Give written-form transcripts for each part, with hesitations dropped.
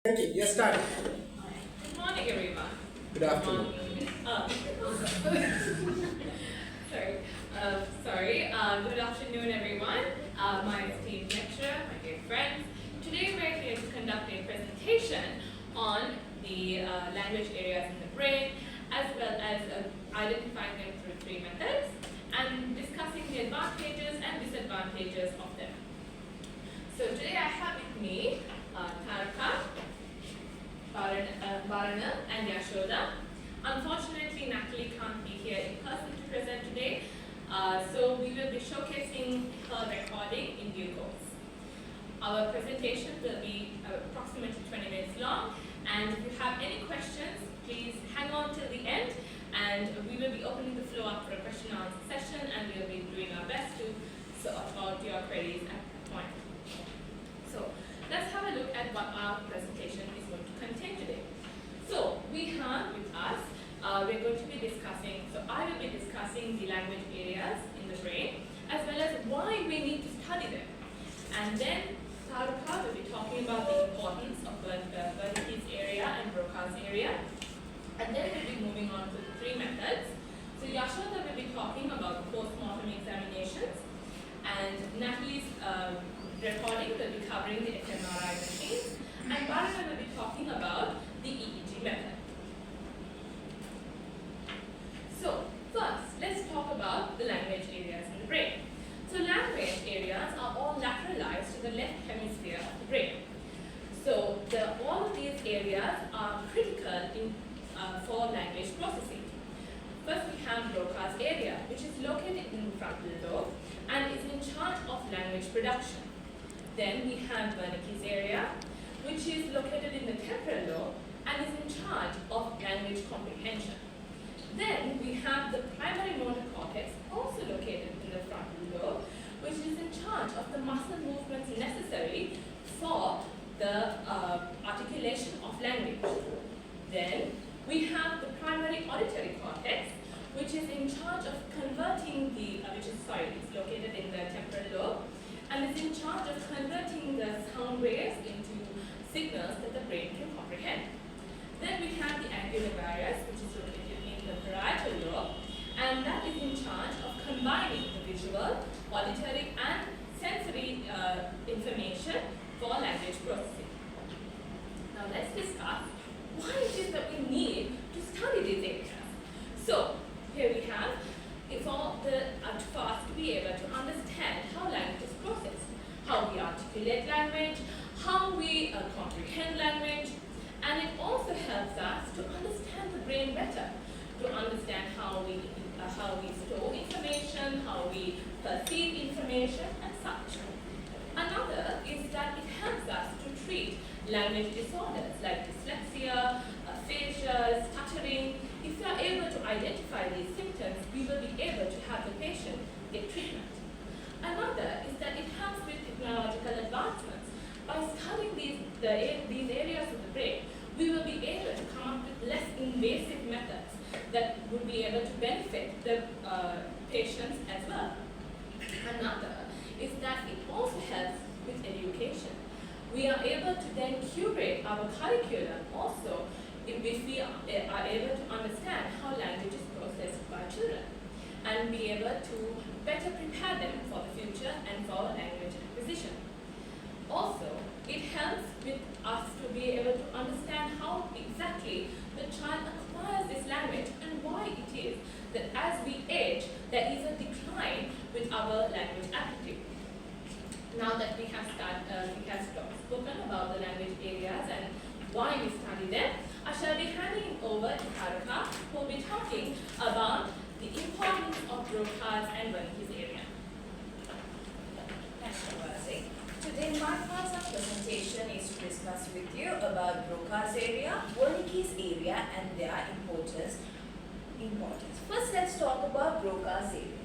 Okay, yes, start. Good morning, everyone. Good afternoon. Uh, sorry. Good afternoon, everyone. My esteemed lecturer, my dear friends. Today we're here to conduct a presentation on the language areas in the brain, as well as identifying them through three methods, and discussing the advantages and disadvantages of them. So today I have with me Taraka, Varana and Yashoda. Unfortunately, Natalie can't be here in person to present today, so we will be showcasing her recording in due course. Our presentation will be approximately 20 minutes long, and if you have any questions, please hang on till the end, and we will be opening the floor up for a question and answer session, and we will be doing our best to sort out your queries at that point. So let's have a look at what our presentation is going to contain today. So we have with us, we're going to be discussing, so I will be discussing the language areas in the brain, as well as why we need to study them. And then Taruka will be talking about the importance of Wernicke's area and Broca's area. And then we'll be moving on to the three methods. So Yashoda will be talking about post-mortem examinations, and Natalie's recording will be covering the fMRI machines, and Varana will be talking about the EEG method. So first, let's talk about the language areas in the brain. So language areas are all lateralized to the left hemisphere of the brain. So all of these areas are critical for language processing. First, we have Broca's area, which is located in the frontal lobe and is in charge of language production. Then we have Wernicke's area, which is located in the temporal lobe and is in charge of language comprehension. Then we have the primary motor cortex, also located in the frontal lobe, which is in charge of the muscle movements necessary for the articulation of language. Then we have the primary auditory cortex, which is in charge of converting it's located in the temporal lobe, and is in charge of converting the sound waves into signals that the brain can comprehend. Then we have the angular gyrus, which is located in the parietal lobe, and that is in charge of combining the visual, auditory, and sensory information for language processing. Now let's discuss why it is that we need to study these areas. So here we have, for us to be able to understand how language is processed, how we articulate language, how we comprehend language, and it also helps us to understand the brain better, to understand how we store information, how we perceive information, and such. Another is that it helps us to treat language disorders like dyslexia, aphasia, stuttering. If we are able to identify these symptoms, we will be able to have the patient get treatment. Another is that it helps with technological advancements. By studying these areas of the brain, we will be able to come up with less invasive methods that would be able to benefit the patients as well. Another is that it also helps with education. We are able to then curate our curriculum also if we are able to understand how language is processed by children, and be able to better prepare them for the future and for language acquisition. Also, it helps with us to be able to understand how exactly the child acquires this language and why it is that as we age, there is a decline with our language aptitude. Now that we have spoken about the language areas and why we study them, I shall be handing over to Taruka, who will be talking about the importance of Broca's and Wernicke's area. Thanks, Navasi. Today, my part of presentation is to discuss with you about Broca's area, Wernicke's area, and their importance. First, let's talk about Broca's area.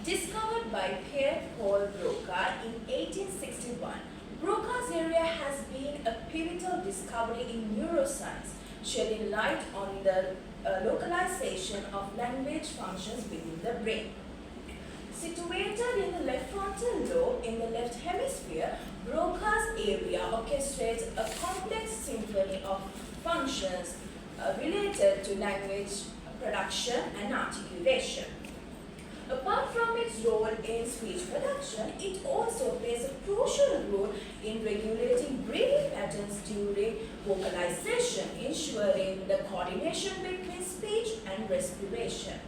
Discovered by Pierre Paul Broca in 1861, Broca's area has been a pivotal discovery in neuroscience, shedding light on the localization of language functions within the brain. Situated in the left frontal lobe in the left hemisphere, Broca's area orchestrates a complex symphony of functions related to language production and articulation. Apart from its role in speech production, it also plays a crucial role in regulating breathing patterns during vocalization, ensuring the coordination between speech and respiration.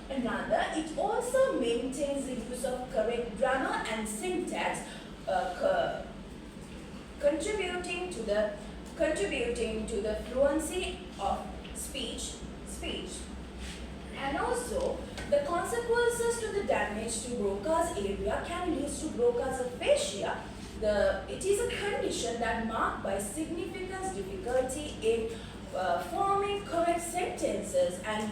Another, it also maintains the use of correct grammar and syntax, contributing to the fluency of speech. And also, the consequences to the damage to Broca's area can lead to Broca's aphasia. It is a condition that marked by significant difficulty in forming correct sentences and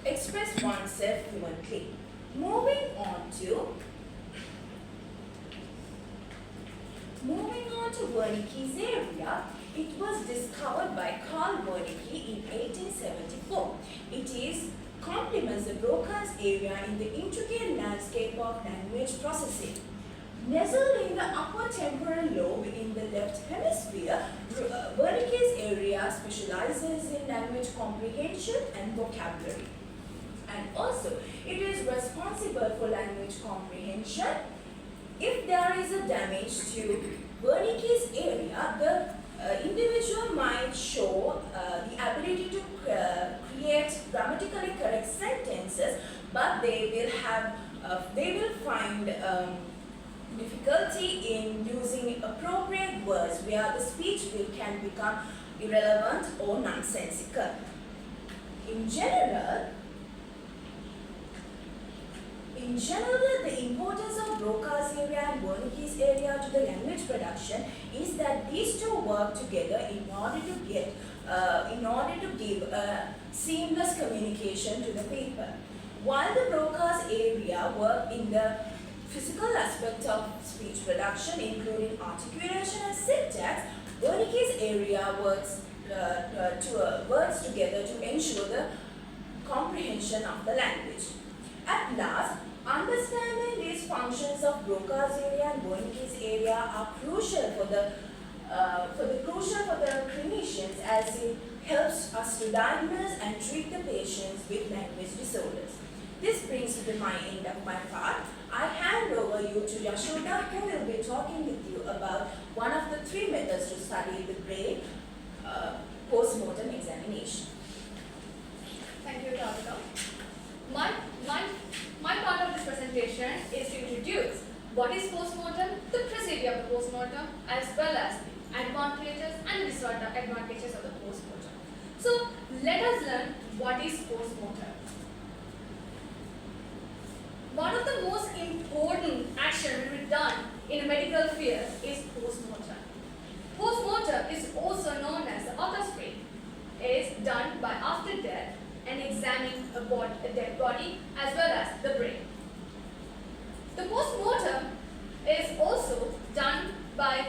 express oneself fluently. Moving on to Wernicke's area, it was discovered by Carl Wernicke in 1874. It complements the Broca's area in the intricate landscape of language processing. Nestled in the upper temporal lobe in the left hemisphere, Wernicke's area specializes in language comprehension and vocabulary. And also, it is responsible for language comprehension. If there is a damage to Wernicke's area, the individual might show the ability to create grammatically correct sentences, but they will find difficulty in using appropriate words where the speech can become irrelevant or nonsensical. In general, the importance of Broca's area and Wernicke's area to the language production is that these two work together in order to give seamless communication to the people. While the Broca's area work in the physical aspect of speech production, including articulation and syntax, Wernicke's area works together to ensure the comprehension of the language. At last, understanding these functions of Broca's area and Wernicke's area are crucial for the clinicians, as it helps us to diagnose and treat the patients with language disorders. This brings to my end of my part. I hand over you to Yashoda, who will be talking with you about one of the three methods to study the brain, post-mortem examination. Thank you, Radhika. My part of this presentation is to introduce what is postmortem, the procedure of the postmortem, as well as the advantages and disadvantages of the postmortem. So let us learn what is postmortem. One of the most important actions to be done in a medical field is postmortem. Postmortem is also known as the autopsy. It is done by after death and examining a dead body as well as the brain. The postmortem is also done by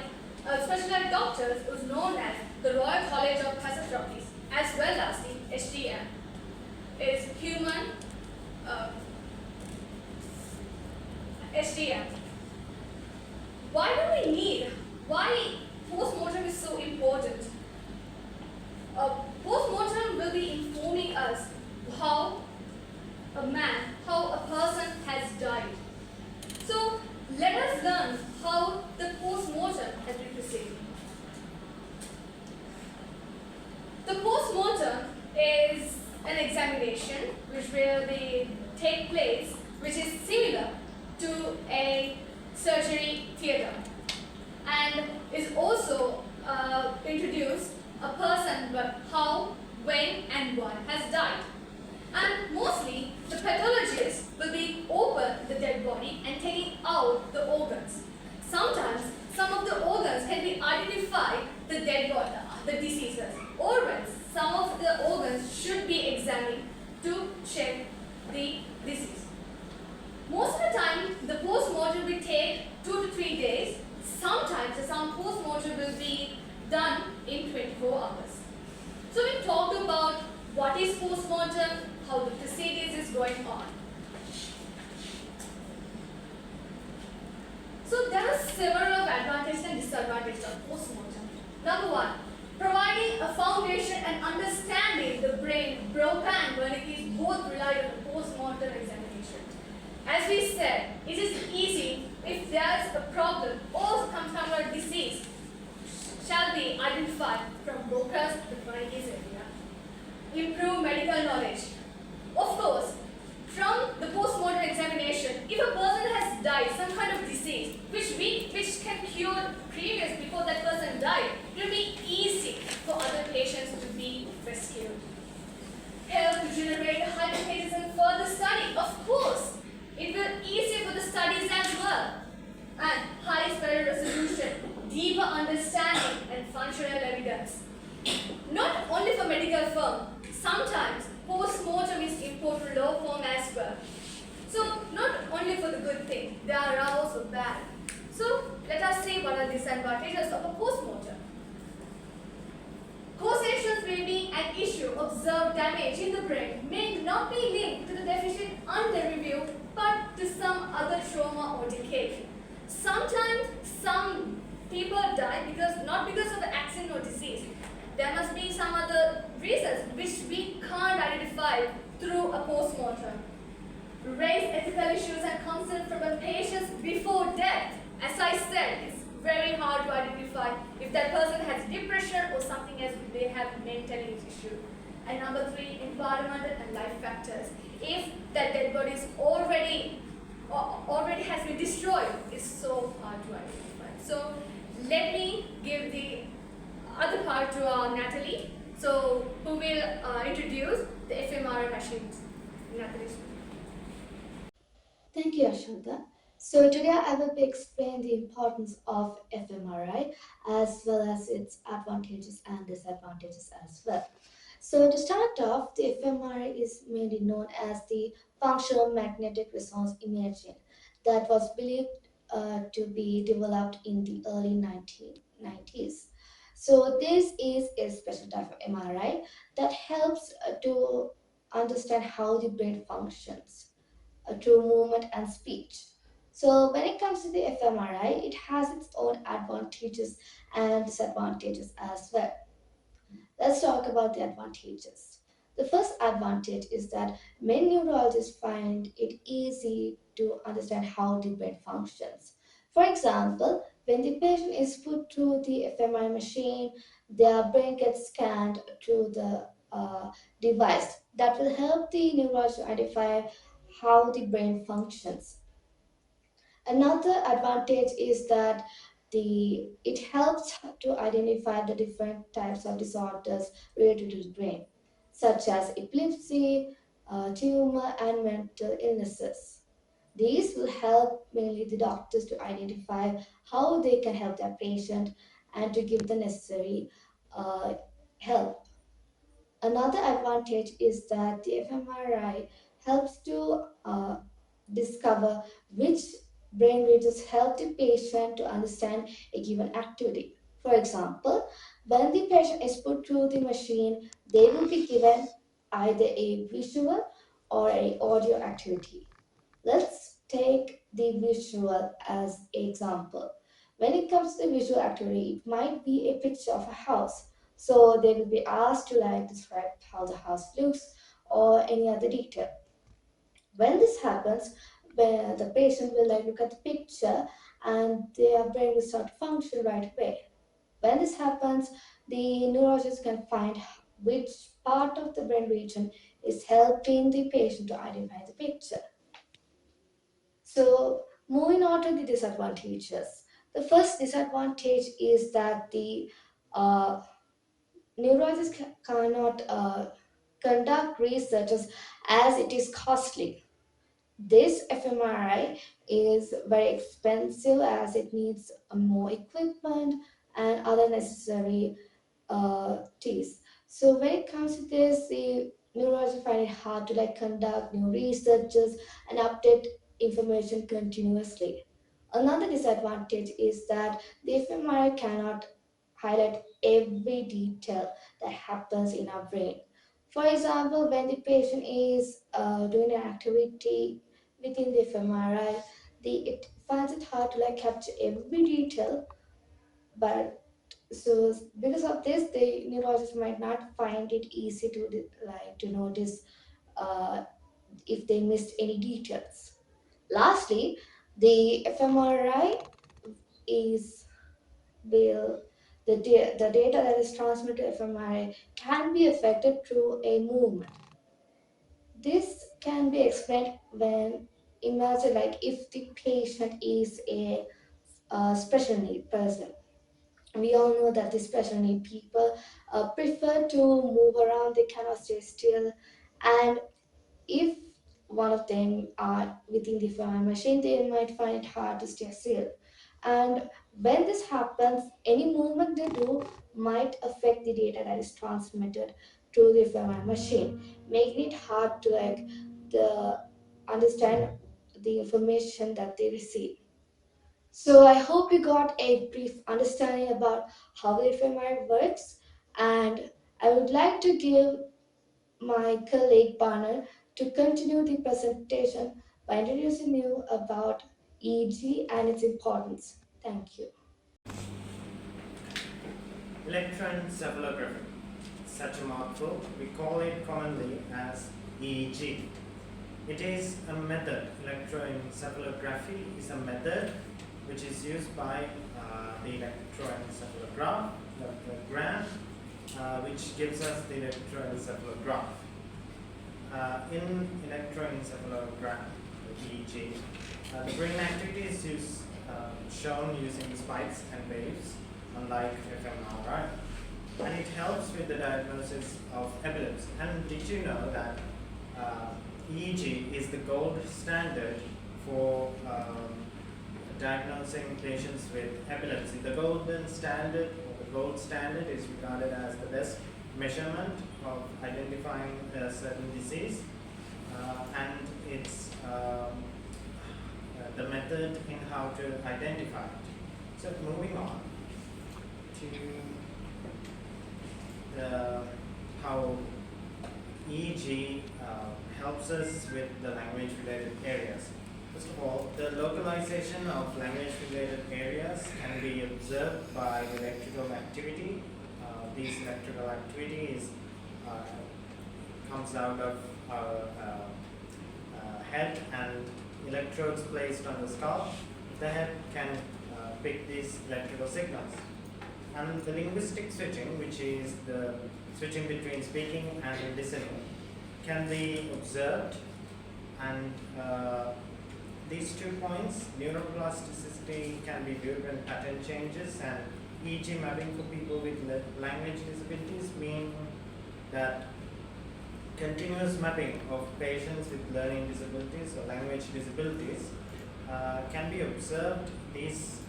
specialized doctors who is known as the Royal College of Pathologists as well as the HTM. It is human HTM. Why postmortem is so important? Postmortem will be informing us how a person has died. So let us learn how the postmortem has been proceeded. The postmortem is an examination which will take place, which is similar to a surgery theatre, and is also introduced a person, but how, when and why has died. And mostly the pathologist will be open the dead body and taking out the organs. Sometimes some of the organs can be identified the dead body, the diseases, or else some of the organs should be examined to check the disease. Most of the time the post-mortem will take 2 to 3 days. Sometimes some post-mortem will be done in 24 hours. So we talked about what is post-mortem, how the procedures is going on. are several advantages and disadvantages of postmortem. Number one, providing a foundation and understanding the brain, Broca and Wernicke both rely on the postmortem examination. As we said, it is easy if there is a problem or some kind of disease shall be identified from Broca's and Wernicke's area. Improve medical knowledge. Of course, from the post-mortem examination, if a person has died, some kind of disease, which can cure previous before that person died, it will be easy for other patients to be rescued. Help to generate a hypothesis for the study. Of course, it will easier for the studies as well. And high spell resolution, deeper understanding and functional evidence. Not only for medical firm, sometimes post-mortem is important law form as well. So not only for the good thing, there are also bad. So let us see what are the disadvantages of a post-mortem. Causations may be an issue. Observed damage in the brain may not be linked to the deficit under review, but to some other trauma or decay. Sometimes some people die not because of the accident or disease. There must be some other reasons which we can't identify through a post-mortem. Raise ethical issues and concerns from the patients before death. As I said, it's very hard to identify if that person has depression or something else, they have mental issue. And number three, environmental and life factors. If that dead body is already has been destroyed, it's so hard to identify. So let me give the other part to Natalie, who will introduce the fMRI machines. Natalie. Thank you, Ashanta. So today I will be explain the importance of fMRI as well as its advantages and disadvantages as well. So to start off, the fMRI is mainly known as the functional magnetic resonance imaging that was believed to be developed in the early 1990s. So this is a special type of MRI that helps to understand how the brain functions through movement and speech. So when it comes to the fMRI, it has its own advantages and disadvantages as well. Let's talk about the advantages. The first advantage is that many neurologists find it easy to understand how the brain functions. For example, when the patient is put through the fMRI machine, their brain gets scanned through the device. That will help the neurologist identify how the brain functions. Another advantage is that it helps to identify the different types of disorders related to the brain, such as epilepsy, tumor, and mental illnesses. These will help mainly the doctors to identify how they can help their patient and to give the necessary help. Another advantage is that the fMRI helps to discover which brain regions help the patient to understand a given activity. For example, when the patient is put through the machine, they will be given either a visual or a audio activity. Let's take the visual as an example. When it comes to the visual activity, it might be a picture of a house. So they will be asked to describe how the house looks or any other detail. When this happens, where the patient will look at the picture and their brain will start to function right away. When this happens, the neurologist can find which part of the brain region is helping the patient to identify the picture. So moving on to the disadvantages. The first disadvantage is that the uh, neurologist cannot conduct researches as it is costly. This fMRI is very expensive as it needs more equipment and other necessary tests. So when it comes to this, the neurologists find it hard to conduct new researches and update information continuously. Another disadvantage is that the fMRI cannot highlight every detail that happens in our brain. For example, when the patient is doing an activity within the fMRI, it finds it hard to capture every detail. But so because of this, the neurologist might not find it easy to to notice uh, if they missed any details. Lastly, the fMRI is will the data that is transmitted to fMRI can be affected through a movement. This can be explained when imagine if the patient is a special need person. We all know that the special need people prefer to move around; they cannot stay still, and if one of them are within the flying machine, they might find it hard to stay still. And when this happens, any movement they do might affect the data that is transmitted to the flying machine, making it hard to the understand the information that they receive. So I hope you got a brief understanding about how the fMRI works, and I would like to give my colleague Barner to continue the presentation by introducing you about EEG and its importance. Thank you. Electroencephalography. Such a mouthful, we call it commonly as EEG. It is a method, electroencephalography is a method which is used by the electroencephalograph, which gives us the electroencephalograph. In electroencephalogram, EEG, the brain activity is shown using spikes and waves, unlike fMRI, and it helps with the diagnosis of epilepsy. And did you know that EEG is the gold standard for diagnosing patients with epilepsy? The golden standard, or the gold standard, is regarded as the best measurement of identifying a certain disease, and it's the method in how to identify it. So moving on to how EEG helps us with the language related areas. First of all, the localization of language related areas can be observed by electrical activity. These electrical activities comes out of our head and electrodes placed on the skull. The head can pick these electrical signals. And the linguistic switching, which is the switching between speaking and listening, can be observed. And these 2 points, neuroplasticity, can be viewed when pattern changes, and EEG mapping for people with language disabilities mean that continuous mapping of patients with learning disabilities or language disabilities can be observed. These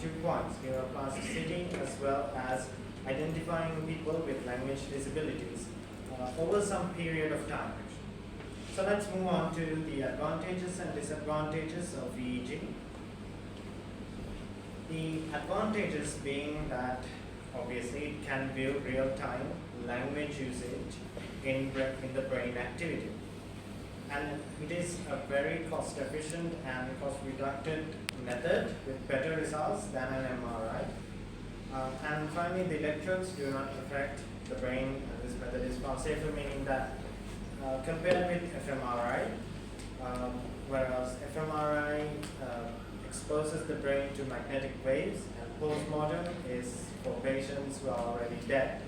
2 points, neuroplasticity as well as identifying people with language disabilities over some period of time. So let's move on to the advantages and disadvantages of EEG. The advantages being that obviously it can view real-time language usage in the brain activity, and it is a very cost-efficient and cost-reducted method with better results than an MRI. And finally, the electrodes do not affect the brain, and this method is far safer, meaning that compared with fMRI, whereas fMRI exposes the brain to magnetic waves, and postmortem is for patients who are already dead.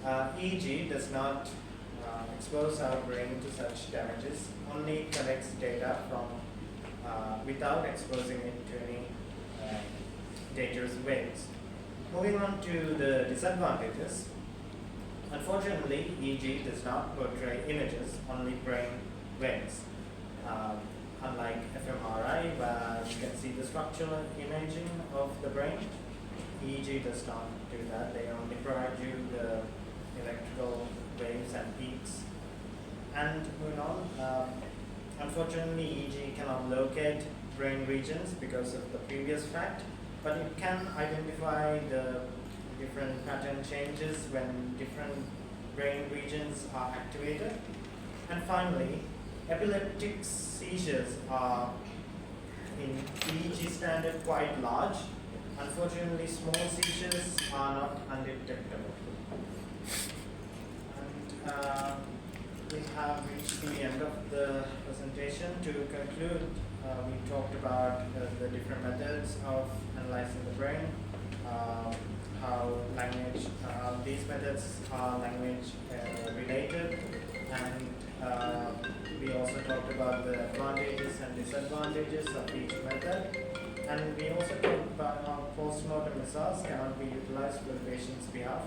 EEG does not expose our brain to such damages, only collects data from without exposing it to any dangerous waves. Moving on to the disadvantages. Unfortunately, EEG does not portray images, only brain waves. Unlike fMRI, where you can see the structural imaging of the brain, EEG does not do that. They only provide you the electrical waves and peaks. And moving on, unfortunately, EEG cannot locate brain regions because of the previous fact, but it can identify the different pattern changes when different brain regions are activated. And finally, epileptic seizures are in EEG standard quite large. Unfortunately, small seizures are not undetectable. And we have reached the end of the presentation. To conclude, we talked about the different methods of analyzing the brain, how language, these methods are language related, and we also talked about the advantages and disadvantages of each method. And we also talked about how post-mortem results cannot be utilized for the patient's behalf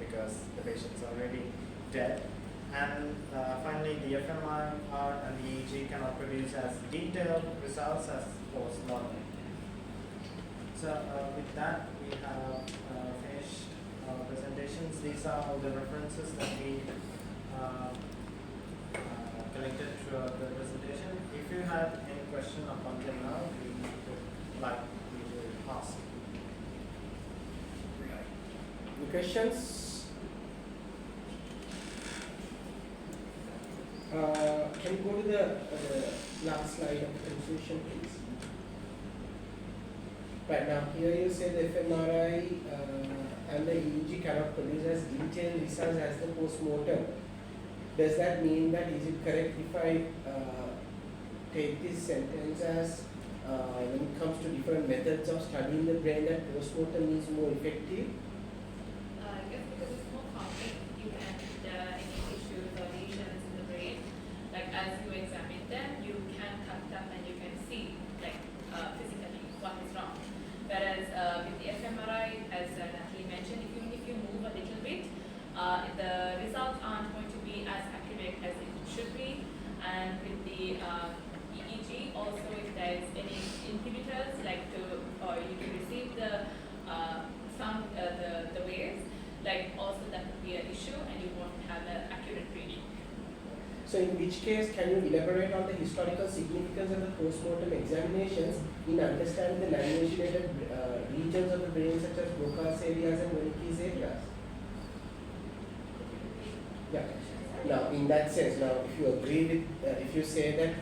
because the patient's already dead. And finally, the fMRI and the EEG cannot produce as detailed results as post-mortem. So with that, we have finished our presentations. These are all the references that we collected throughout the presentation. If you have any question up until now, we would like you to ask. Any questions? Can you go to the last slide of the presentation, please? Right now, here you say the fMRI and the EEG cannot produce as detailed results as the post-mortem. Does that mean that is it correct if I take this sentence as when it comes to different methods of studying the brain that post-mortem is more effective? Yes, because it's more common. You can any issues or lesions in the brain. Like as you examine them, you can cut them and you can see like physically what is wrong. Whereas with the fMRI, as Natalie mentioned, if you move a little bit, the results aren't going to be as accurate as it should be. And with the EEG, also if there is any inhibitors, like you can receive the sound, the waves, like also that would be an issue, and you won't have an accurate reading. So in which case, can you elaborate on the historical significance of the post-mortem examinations in understanding the language-related regions of the brain such as Broca's areas and Wernicke's areas? Yeah. Now, in that sense, now if you agree with, if you say that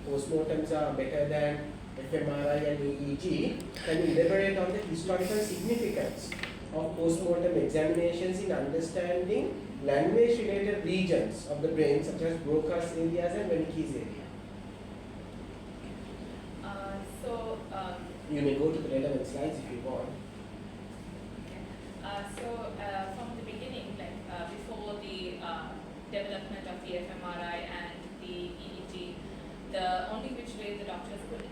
post-mortems are better than fMRI and EEG, can you elaborate on the historical significance of post-mortem examinations in understanding language-related regions of the brain such as Broca's areas and Wernicke's area? You may go to the relevant slides if you want. From the beginning, like before the development of the fMRI and the EEG, the only which way the doctors could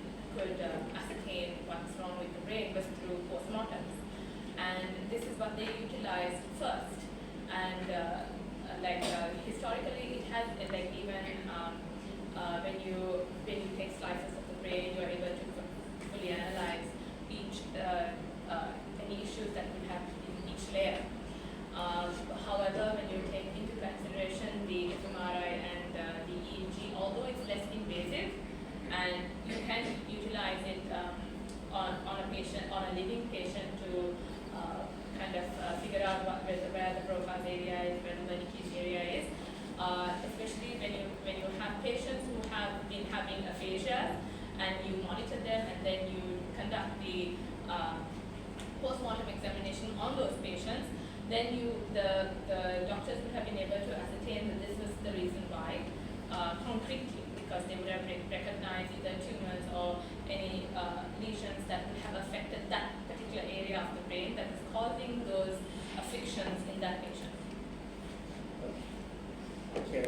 ascertain what's wrong with the brain was through postmortems, and this is what they utilized first. And historically, it has like even when you take slices of the brain, you are able to fully analyze each any issues that would have in each layer. However, when you take into consideration the fMRI and the EEG, although it's less invasive and you can utilize it on a patient, on a living patient to figure out where the Broca's area is, where the Wernicke's area is, especially when you have patients who have been having aphasia and you monitor them and then you conduct the post-mortem examination on those patients, then the doctors would have been able to ascertain that this was the reason why concretely, because they would have recognized either tumors or any lesions that would have affected that particular area of the brain that is causing those afflictions in that patient. Okay.